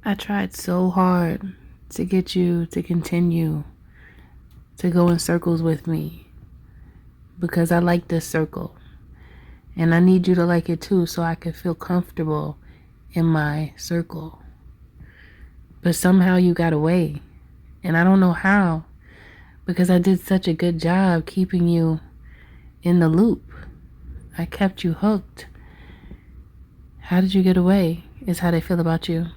I tried so hard to get you to continue to go in circles with me because I like this circle. And I need you to like it too so I can feel comfortable in my circle. But somehow you got away. And I don't know how because I did such a good job keeping you in the loop. I kept you hooked. How did you get away? Is how they feel about you.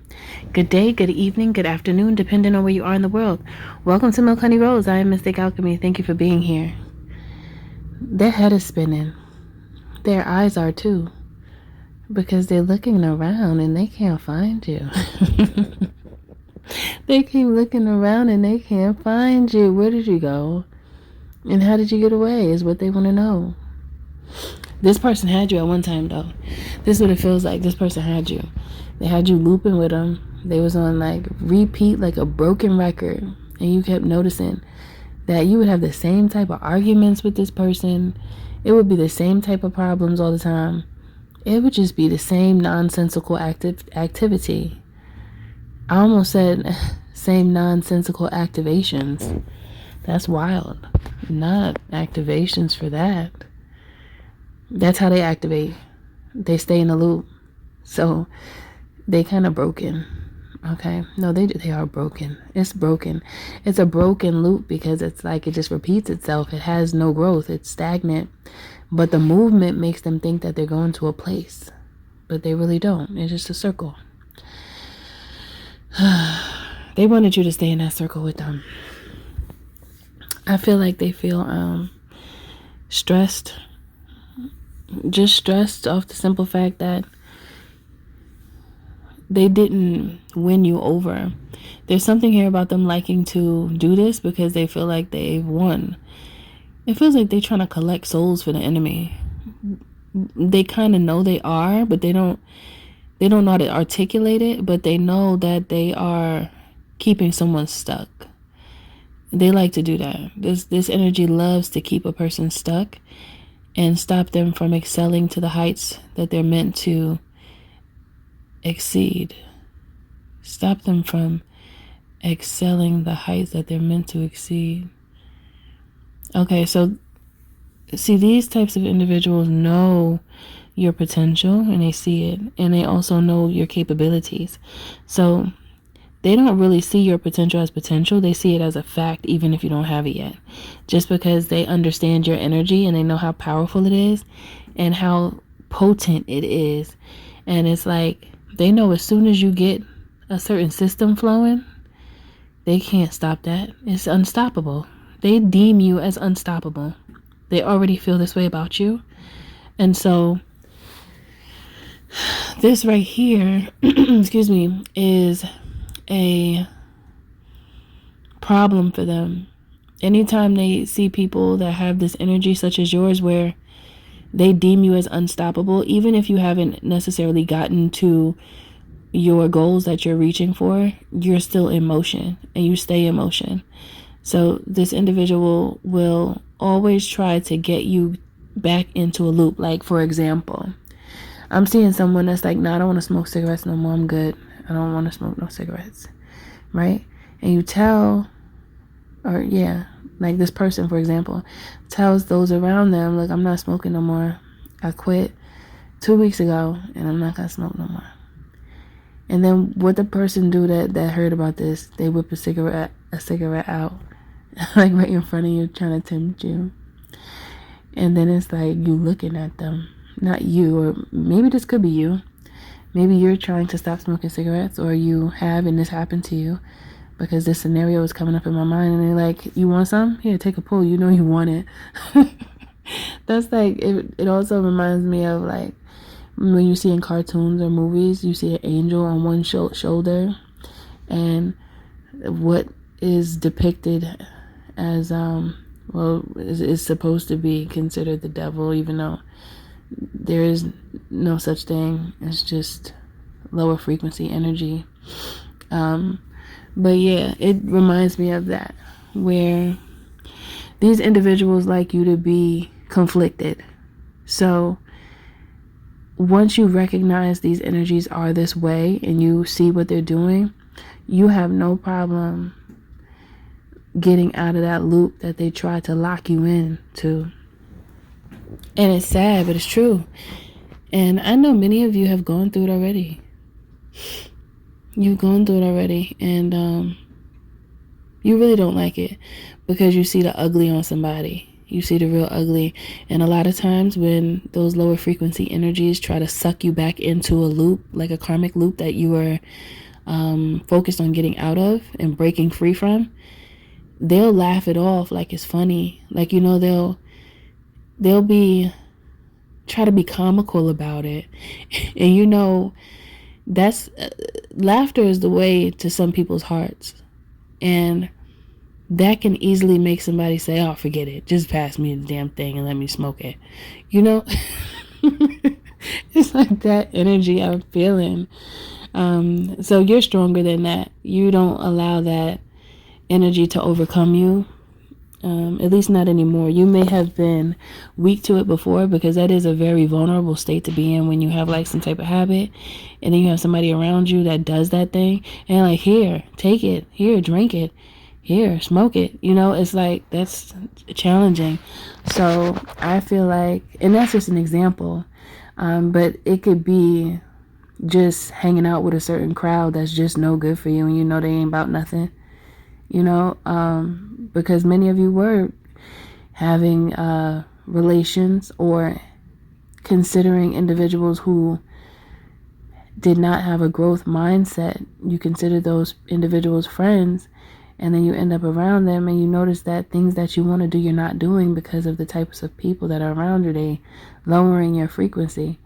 Good day, good evening, good afternoon, depending on where you are in the world. Welcome to Milk Honey Rose. I am Mystic Alchemy. Thank you for being here. Their head is spinning. Their eyes are too. Because they're looking around and they can't find you. They keep looking around and they can't find you. Where did you go? And how did you get away is what they want to know. This person had you at one time, though. This is what it feels like. This person had you. They had you looping with them. They was on like repeat, like a broken record. And you kept noticing that you would have the same type of arguments with this person. It would be the same type of problems all the time. It would just be the same nonsensical activity. I almost said same nonsensical activations. That's wild. Not activations for that. That's how they activate. They stay in the loop. So they kind of broken. Okay? No, they are broken. It's broken. It's a broken loop because it's like it just repeats itself. It has no growth. It's stagnant. But the movement makes them think that they're going to a place. But they really don't. It's just a circle. They wanted you to stay in that circle with them. I feel like they feel stressed. Just stressed off the simple fact that they didn't win you over. There's something here about them liking to do this because they feel like they've won. It feels like they're trying to collect souls for the enemy. They kind of know they are, but they don't know how to articulate it, but they know that they are keeping someone stuck. They like to do that. This energy loves to keep a person stuck and stop them from excelling to the heights that they're meant to exceed. Stop them from excelling the heights that they're meant to exceed. Okay, so see, these types of individuals know your potential and they see it, and they also know your capabilities. So they don't really see your potential as potential. They see it as a fact, even if you don't have it yet. Just because they understand your energy and they know how powerful it is and how potent it is. And it's like they know as soon as you get a certain system flowing, they can't stop that. It's unstoppable. They deem you as unstoppable. They already feel this way about you. And so this right here, excuse me, is a problem for them. Anytime they see people that have this energy such as yours where they deem you as unstoppable, even if you haven't necessarily gotten to your goals that you're reaching for, you're still in motion and you stay in motion. So this individual will always try to get you back into a loop. Like, for example, I'm seeing someone that's like, no, I don't want to smoke cigarettes no more. I'm good. I don't want to smoke no cigarettes. Right? And you tell, or yeah, like this person, for example, tells those around them, look, I'm not smoking no more. I quit 2 weeks ago and I'm not going to smoke no more. And then what the person do that heard about this, they whip a cigarette out like right in front of you, trying to tempt you. And then it's like you looking at them, not you, or maybe this could be you. Maybe you're trying to stop smoking cigarettes, or you have and this happened to you, because this scenario is coming up in my mind and they're like, you want some? Here, take a pull. You know you want it. That's like, it also reminds me of like when you see in cartoons or movies, you see an angel on one shoulder, and what is depicted as is supposed to be considered the devil, even though there is no such thing. It's just lower frequency energy. But yeah, it reminds me of that, where these individuals like you to be conflicted. So once you recognize these energies are this way and you see what they're doing, you have no problem getting out of that loop that they try to lock you into. And it's sad, but it's true. And I know many of you have gone through it already. You've gone through it already, and you really don't like it because you see the ugly on somebody. You see the real ugly. And a lot of times when those lower frequency energies try to suck you back into a loop, like a karmic loop that you were focused on getting out of and breaking free from, they'll laugh it off like it's funny. Like, you know, they'll be try to be comical about it. And you know, that's laughter is the way to some people's hearts. And that can easily make somebody say, oh, forget it. Just pass me the damn thing and let me smoke it. You know? It's like that energy I'm feeling. So you're stronger than that. You don't allow that energy to overcome you. At least not anymore. You may have been weak to it before, because that is a very vulnerable state to be in when you have like some type of habit and then you have somebody around you that does that thing and like, here, take it, here, drink it, here, smoke it. You know, it's like, that's challenging. So I feel like, and that's just an example, but it could be just hanging out with a certain crowd that's just no good for you and you know they ain't about nothing. You know, because many of you were having relations or considering individuals who did not have a growth mindset. You consider those individuals friends, and then you end up around them and you notice that things that you want to do, you're not doing because of the types of people that are around you. They lowering your frequency.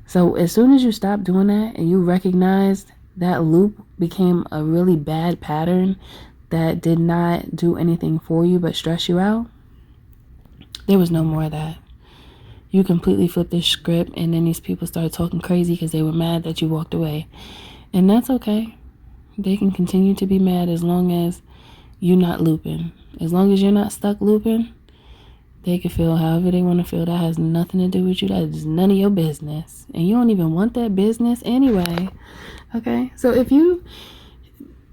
So as soon as you stop doing that and you recognized that loop became a really bad pattern that did not do anything for you but stress you out, there was no more of that. You completely flipped this script, and then these people started talking crazy because they were mad that you walked away. And that's okay. They can continue to be mad as long as you're not looping. As long as you're not stuck looping, they can feel however they want to feel. That has nothing to do with you. That is none of your business. And you don't even want that business anyway. Okay? So if you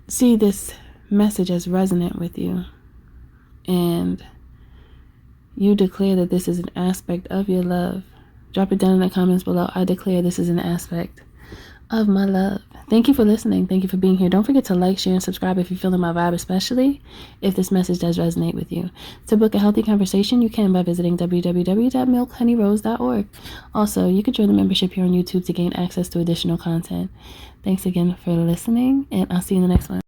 see this message as resonant with you and you declare that this is an aspect of your love, drop it down in the comments below. I declare this is an aspect of my love. Thank you for listening. Thank you for being here. Don't forget to like, share, and subscribe if you're feeling my vibe, especially if this message does resonate with you. To book a healthy conversation, you can by visiting www.milkhoneyrose.org. Also, you can join the membership here on YouTube to gain access to additional content. Thanks again for listening, and I'll see you in the next one.